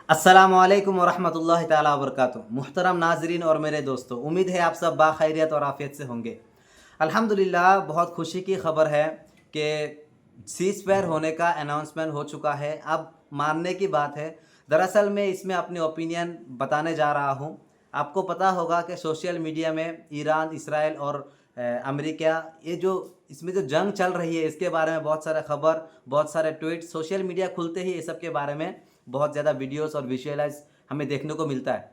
अस्सलामुअलैकुम वरहमतुल्लाहि ताला वबरकातुहू। मुहतरम नाजरीन और मेरे दोस्तों, उम्मीद है आप सब बाखैरियत और आफियत से होंगे। अल्हम्दुलिल्लाह, बहुत खुशी की खबर है कि सीज़ फायर होने का अनाउंसमेंट हो चुका है। अब मानने की बात है। दरअसल मैं इसमें अपनी ओपिनियन बताने जा रहा हूँ। आपको पता होगा कि सोशल मीडिया में ईरान, इसराइल और अमेरिका, ये जो इसमें जो जंग चल रही है, इसके बारे में बहुत सारा खबर, बहुत सारे ट्वीट, सोशल मीडिया खुलते ही ये सब के बारे में बहुत ज़्यादा वीडियोस और विजुअलाइज हमें देखने को मिलता है।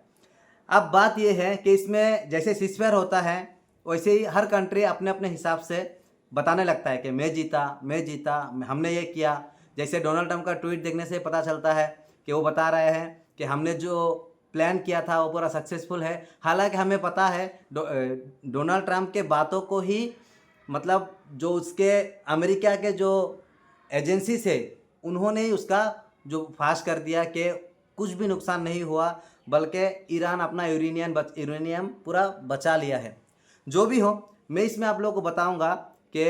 अब बात यह है कि इसमें जैसे सीज़फायर होता है, वैसे ही हर कंट्री अपने अपने हिसाब से बताने लगता है कि मैं जीता, हमने ये किया। जैसे डोनाल्ड ट्रंप का ट्वीट देखने से पता चलता है कि वो बता रहे हैं कि हमने जो प्लान किया था वो पूरा सक्सेसफुल है। हालांकि हमें पता है डोनाल्ड ट्रंप के बातों को ही, मतलब जो उसके अमेरिका के जो एजेंसी से, उन्होंने ही उसका जो फाश कर दिया कि कुछ भी नुकसान नहीं हुआ, बल्कि ईरान अपना यूरेनियम पूरा बचा लिया है। जो भी हो, मैं इसमें आप लोगों को बताऊंगा कि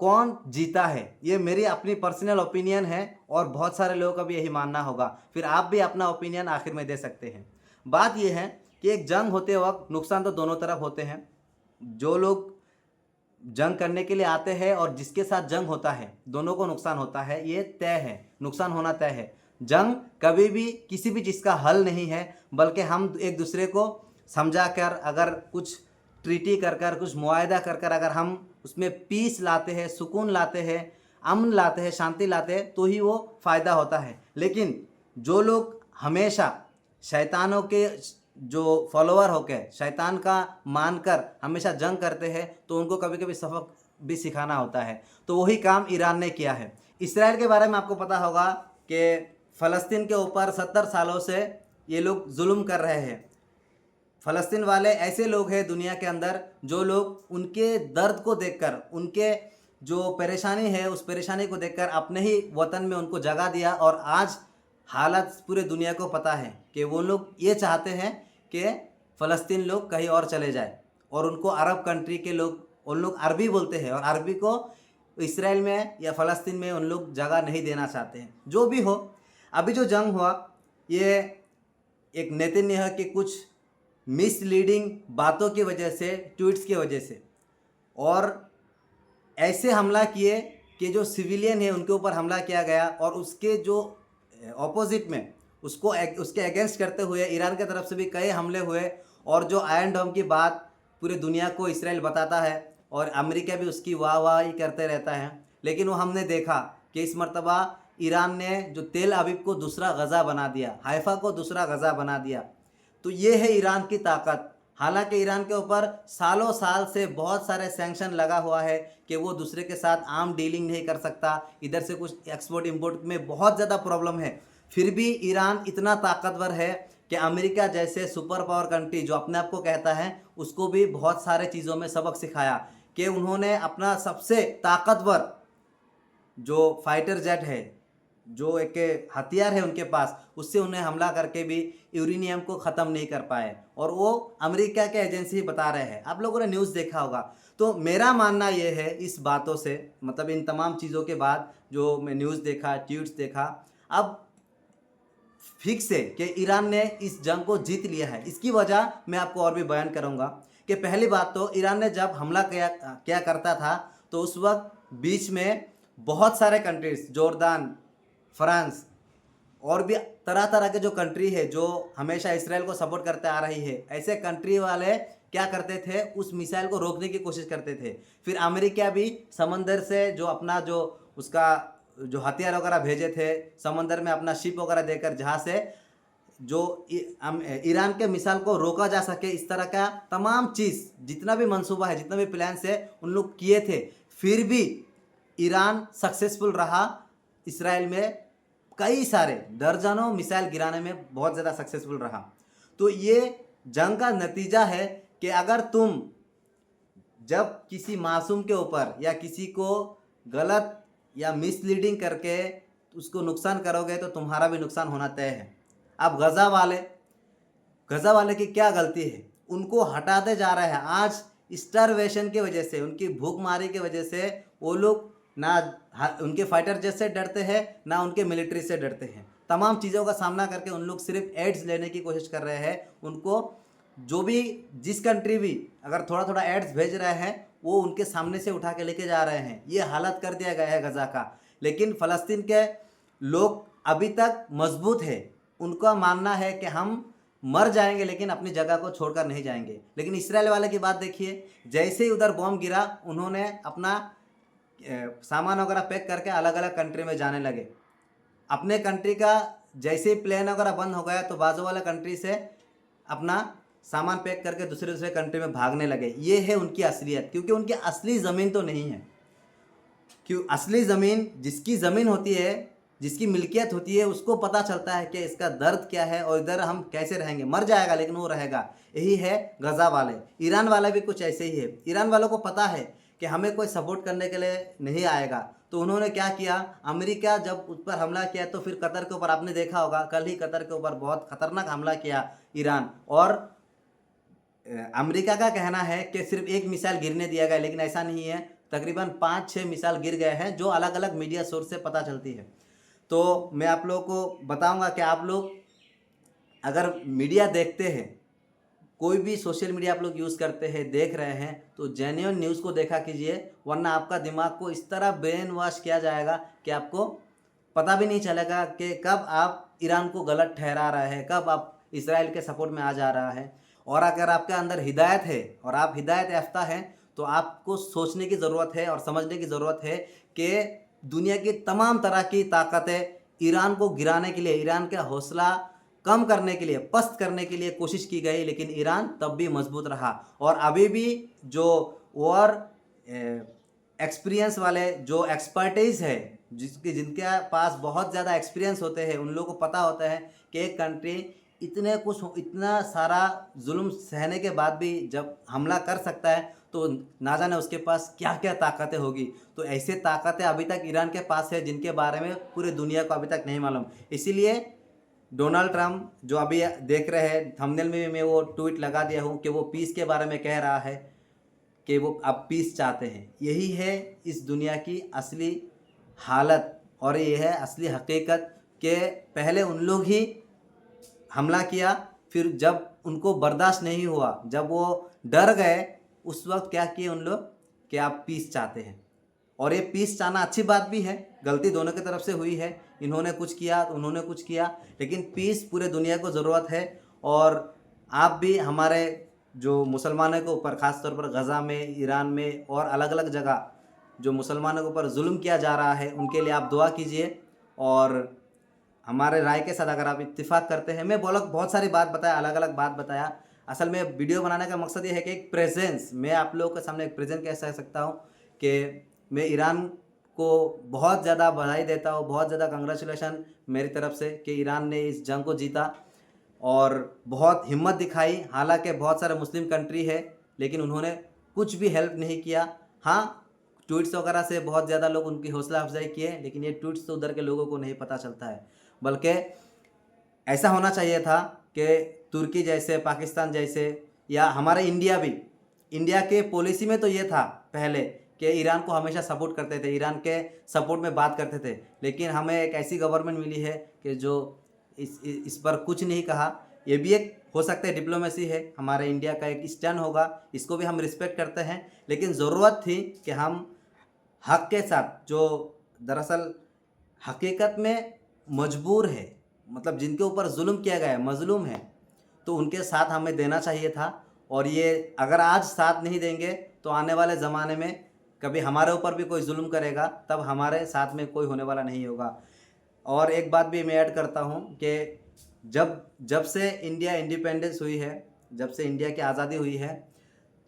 कौन जीता है। ये मेरी अपनी पर्सनल ओपिनियन है और बहुत सारे लोगों का भी यही मानना होगा। फिर आप भी अपना ओपिनियन आखिर में दे सकते हैं। बात यह है कि एक जंग होते वक्त नुकसान तो दोनों तरफ होते हैं। जो लोग जंग करने के लिए आते हैं और जिसके साथ जंग होता है, दोनों को नुकसान होता है, ये तय है, नुकसान होना तय है। जंग कभी भी किसी भी चीज़ का हल नहीं है, बल्कि हम एक दूसरे को समझा कर, अगर कुछ ट्रीटी कर कर, कुछ मुआहदा कर कर, अगर हम उसमें पीस लाते हैं, सुकून लाते हैं, अमन लाते हैं, शांति लाते हैं, तो ही वो फ़ायदा होता है। लेकिन जो लोग हमेशा शैतानों के जो फॉलोअर होकर, शैतान का मानकर हमेशा जंग करते हैं, तो उनको कभी कभी सबक भी सिखाना होता है। तो वही काम ईरान ने किया है। इसराइल के बारे में आपको पता होगा कि फ़लस्तीन के ऊपर 70 सालों से ये लोग जुल्म कर रहे हैं। फ़लस्तीन वाले ऐसे लोग हैं दुनिया के अंदर, जो लोग उनके दर्द को देखकर, उनके जो परेशानी है उस परेशानी को देखकर अपने ही वतन में उनको जगह दिया। और आज हालत पूरे दुनिया को पता है कि वो लोग ये चाहते हैं कि फ़लस्तीन लोग कहीं और चले जाए, और उनको अरब कंट्री के लोग, उन लोग अरबी बोलते हैं, और अरबी को इसराइल में या फ़लस्तीन में उन लोग जगह नहीं देना चाहते हैं। जो भी हो, अभी जो जंग हुआ, ये एक नेतन्याहू के कुछ मिसलीडिंग बातों की वजह से, ट्वीट्स की वजह से, और ऐसे हमला किए कि जो सिविलियन है उनके ऊपर हमला किया गया, और उसके जो ऑपोजिट में उसको उसके अगेंस्ट करते हुए ईरान की तरफ से भी कई हमले हुए। और जो आयरन डोम की बात पूरी दुनिया को इसराइल बताता है, और अमेरिका भी उसकी वाहवाही करते रहता है। लेकिन वो हमने देखा कि इस मर्तबा ईरान ने जो तेल अवीव को दूसरा गज़ा बना दिया, हाइफा को दूसरा गज़ा बना दिया। तो ये है ईरान की ताकत। हालांकि ईरान के ऊपर सालों साल से बहुत सारे सैंक्शन लगा हुआ है कि वो दूसरे के साथ आम डीलिंग नहीं कर सकता, इधर से कुछ एक्सपोर्ट इंपोर्ट में बहुत ज़्यादा प्रॉब्लम है। फिर भी ईरान इतना ताकतवर है कि अमेरिका जैसे सुपर पावर कंट्री, जो अपने आप को कहता है, उसको भी बहुत सारे चीज़ों में सबक सिखाया कि उन्होंने अपना सबसे ताकतवर जो फाइटर जेट है, जो एक हथियार है उनके पास, उससे उन्हें हमला करके भी यूरेनियम को ख़त्म नहीं कर पाए। और वो अमेरिका के एजेंसी बता रहे हैं, आप लोगों ने न्यूज़ देखा होगा। तो मेरा मानना ये है इस बातों से, मतलब इन तमाम चीज़ों के बाद जो मैं न्यूज़ देखा, ट्वीट्स देखा, अब फिक्स है कि ईरान ने इस जंग को जीत लिया है। इसकी वजह मैं आपको और भी बयान करूंगा कि पहली बात तो ईरान ने जब हमला क्या करता था, तो उस वक्त बीच में बहुत सारे कंट्रीज, जॉर्डान, फ्रांस, और भी तरह तरह के जो कंट्री है जो हमेशा इसराइल को सपोर्ट करते आ रही है, ऐसे कंट्री वाले क्या करते थे, उस मिसाइल को रोकने की कोशिश करते थे। फिर अमेरिका भी समंदर से जो अपना जो उसका जो हथियार वगैरह भेजे थे, समंदर में अपना शिप वगैरह देकर, जहाँ से जो ईरान के मिसाइल को रोका जा सके, इस तरह का तमाम चीज़, जितना भी मंसूबा है, जितना भी प्लान है, उन लोग किए थे। फिर भी ईरान सक्सेसफुल रहा, इसराइल में कई सारे दर्जनों मिसाइल गिराने में बहुत ज़्यादा सक्सेसफुल रहा। तो ये जंग का नतीजा है कि अगर तुम जब किसी मासूम के ऊपर या किसी को गलत या मिसलीडिंग करके उसको नुकसान करोगे, तो तुम्हारा भी नुकसान होना तय है। अब गज़ा वाले की क्या गलती है, उनको हटाते जा रहे हैं। आज स्टारवेशन की वजह से, उनकी भूखमारी की वजह से, वो लोग ना उनके फाइटर जेट से डरते हैं, ना उनके मिलिट्री से डरते हैं। तमाम चीज़ों का सामना करके उन लोग सिर्फ एड्स लेने की कोशिश कर रहे हैं। उनको जो भी जिस कंट्री भी अगर थोड़ा थोड़ा एड्स भेज रहे हैं वो उनके सामने से उठा के लेके जा रहे हैं। ये हालत कर दिया गया है गज़ा का। लेकिन फ़लस्तीन के लोग अभी तक मजबूत है। उनका मानना है कि हम मर जाएंगे लेकिन अपनी जगह को छोड़कर नहीं जाएंगे। लेकिन इसराइल वाले की बात देखिए, जैसे ही उधर बॉम्ब गिरा उन्होंने अपना सामान वगैरह पैक करके अलग अलग कंट्री में जाने लगे। अपने कंट्री का जैसे ही प्लेन वगैरह बंद हो गया तो बाजू वाला कंट्री से अपना सामान पैक करके दूसरे दूसरे कंट्री में भागने लगे। ये है उनकी असलियत, क्योंकि उनकी असली ज़मीन तो नहीं है। क्यों? असली ज़मीन जिसकी ज़मीन होती है, जिसकी मिल्कियत होती है, उसको पता चलता है कि इसका दर्द क्या है और इधर हम कैसे रहेंगे। मर जाएगा लेकिन वो रहेगा। यही है गज़ा वाले। ईरान वाला भी कुछ ऐसे ही है। ईरान वालों को पता है कि हमें कोई सपोर्ट करने के लिए नहीं आएगा, तो उन्होंने क्या किया, अमेरिका जब उस पर हमला किया तो फिर कतर के ऊपर आपने देखा होगा, कल ही कतर के ऊपर बहुत खतरनाक हमला किया ईरान। और अमेरिका का कहना है कि सिर्फ एक मिसाइल गिरने दिया गया, लेकिन ऐसा नहीं है। तकरीबन 5-6 मिसाइल गिर गए हैं, जो अलग अलग मीडिया सोर्स से पता चलती है। तो मैं आप लोगों को बताऊंगा कि आप लोग अगर मीडिया देखते हैं, कोई भी सोशल मीडिया आप लोग यूज़ करते हैं, देख रहे हैं, तो जेन्युइन न्यूज़ को देखा कीजिए, वरना आपका दिमाग को इस तरह ब्रेन वॉश किया जाएगा कि आपको पता भी नहीं चलेगा कि कब आप ईरान को गलत ठहरा रहे हैं, कब आप इसराइल के सपोर्ट में आ जा रहा है। और अगर आपके अंदर हिदायत है और आप हिदायत याफ्ता हैं, तो आपको सोचने की ज़रूरत है और समझने की ज़रूरत है कि दुनिया की तमाम तरह की ताकतें ईरान को गिराने के लिए, ईरान का हौसला कम करने के लिए, पस्त करने के लिए कोशिश की गई, लेकिन ईरान तब भी मजबूत रहा। और अभी भी जो और एक्सपीरियंस वाले, जो एक्सपर्टीज़ है, जिनके पास बहुत ज़्यादा एक्सपीरियंस होते हैं, उन लोगों को पता होता है कि एक कंट्री इतना सारा जुल्म सहने के बाद भी जब हमला कर सकता है तो ना जाने उसके पास क्या क्या ताकतें होगी। तो ऐसे ताकतें अभी तक ईरान के पास है जिनके बारे में पूरी दुनिया को अभी तक नहीं मालूम। इसीलिए डोनाल्ड ट्रंप जो अभी देख रहे हैं, थंबनेल में भी मैं वो ट्वीट लगा दिया हूँ कि वो पीस के बारे में कह रहा है कि वो अब पीस चाहते हैं। यही है इस दुनिया की असली हालत और ये है असली हकीकत कि पहले उन लोग ही हमला किया, फिर जब उनको बर्दाश्त नहीं हुआ, जब वो डर गए, उस वक्त क्या किए उन लोग कि आप पीस चाहते हैं। और ये पीस चाहना अच्छी बात भी है, गलती दोनों की तरफ से हुई है। इन्होंने कुछ किया तो उन्होंने कुछ किया, लेकिन पीस पूरे दुनिया को ज़रूरत है। और आप भी हमारे जो मुसलमानों के ऊपर, ख़ास तौर पर गज़ा में, ईरान में और अलग अलग जगह जो मुसलमानों के ऊपर जुल्म किया जा रहा है, उनके लिए आप दुआ कीजिए। और हमारे राय के साथ अगर आप इत्तिफाक करते हैं, मैं बहुत सारी बात बताया, अलग अलग बात बताया। असल में वीडियो बनाने का मकसद ये है कि एक प्रेजेंस, मैं आप लोगों के सामने एक प्रेजेंस कह सकता हूँ कि मैं ईरान को बहुत ज़्यादा बधाई देता हूँ, बहुत ज़्यादा कंग्रेचुलेशन मेरी तरफ से कि ईरान ने इस जंग को जीता और बहुत हिम्मत दिखाई। हालांकि बहुत सारे मुस्लिम कंट्री है, लेकिन उन्होंने कुछ भी हेल्प नहीं किया। हाँ, ट्वीट्स वगैरह से बहुत ज़्यादा लोग उनकी हौसला अफजाई किए, लेकिन ये ट्वीट्स तो उधर के लोगों को नहीं पता चलता है। बल्कि ऐसा होना चाहिए था कि तुर्की जैसे, पाकिस्तान जैसे, या हमारे इंडिया भी, इंडिया के पॉलिसी में तो ये था पहले कि ईरान को हमेशा सपोर्ट करते थे, ईरान के सपोर्ट में बात करते थे। लेकिन हमें एक ऐसी गवर्नमेंट मिली है कि जो इस पर कुछ नहीं कहा। ये भी एक हो सकता है डिप्लोमेसी है, हमारे इंडिया का एक स्टैंड होगा, इसको भी हम रिस्पेक्ट करते हैं। लेकिन ज़रूरत थी कि हम हक के साथ, जो दरअसल हकीकत में मजबूर है, मतलब जिनके ऊपर जुल्म किया गया है, मजलूम है, तो उनके साथ हमें देना चाहिए था। और ये अगर आज साथ नहीं देंगे तो आने वाले ज़माने में कभी हमारे ऊपर भी कोई जुल्म करेगा, तब हमारे साथ में कोई होने वाला नहीं होगा। और एक बात भी मैं ऐड करता हूँ कि जब से इंडिया इंडिपेंडेंस हुई है, जब से इंडिया की आज़ादी हुई है,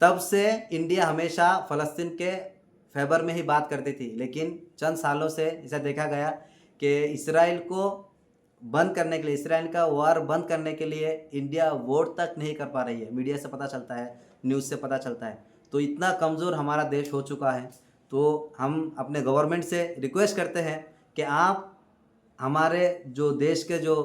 तब से इंडिया हमेशा फ़लस्तीन के फेवर में ही बात करती थी। लेकिन चंद सालों से इसे देखा गया कि इसराइल को बंद करने के लिए, इसराइल का वार बंद करने के लिए इंडिया वोट तक नहीं कर पा रही है। मीडिया से पता चलता है, न्यूज़ से पता चलता है। तो इतना कमज़ोर हमारा देश हो चुका है। तो हम अपने गवर्नमेंट से रिक्वेस्ट करते हैं कि आप हमारे जो देश के जो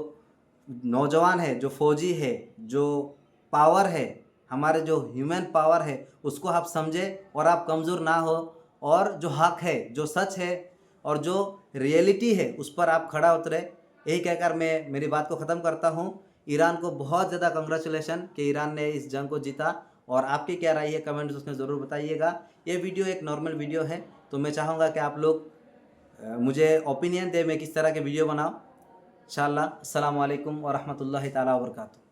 नौजवान है, जो फौजी है, जो पावर है, हमारे जो ह्यूमन पावर है, उसको आप समझें और आप कमज़ोर ना हो। और जो हक है, जो सच है और जो रियलिटी है, उस पर आप खड़ा उतरे। यही कहकर मैं मेरी बात को ख़त्म करता हूँ। ईरान को बहुत ज़्यादा कंग्रेचुलेशन कि ईरान ने इस जंग को जीता। और आपकी क्या राय है कमेंट्स उसमें ज़रूर बताइएगा। ये वीडियो एक नॉर्मल वीडियो है, तो मैं चाहूँगा कि आप लोग मुझे ओपिनियन दें मैं किस तरह के वीडियो बनाऊँ। इंशाअल्लाह। अस्सलामु अलैकुम व रहमतुल्लाहि ताला व बरकातुहू।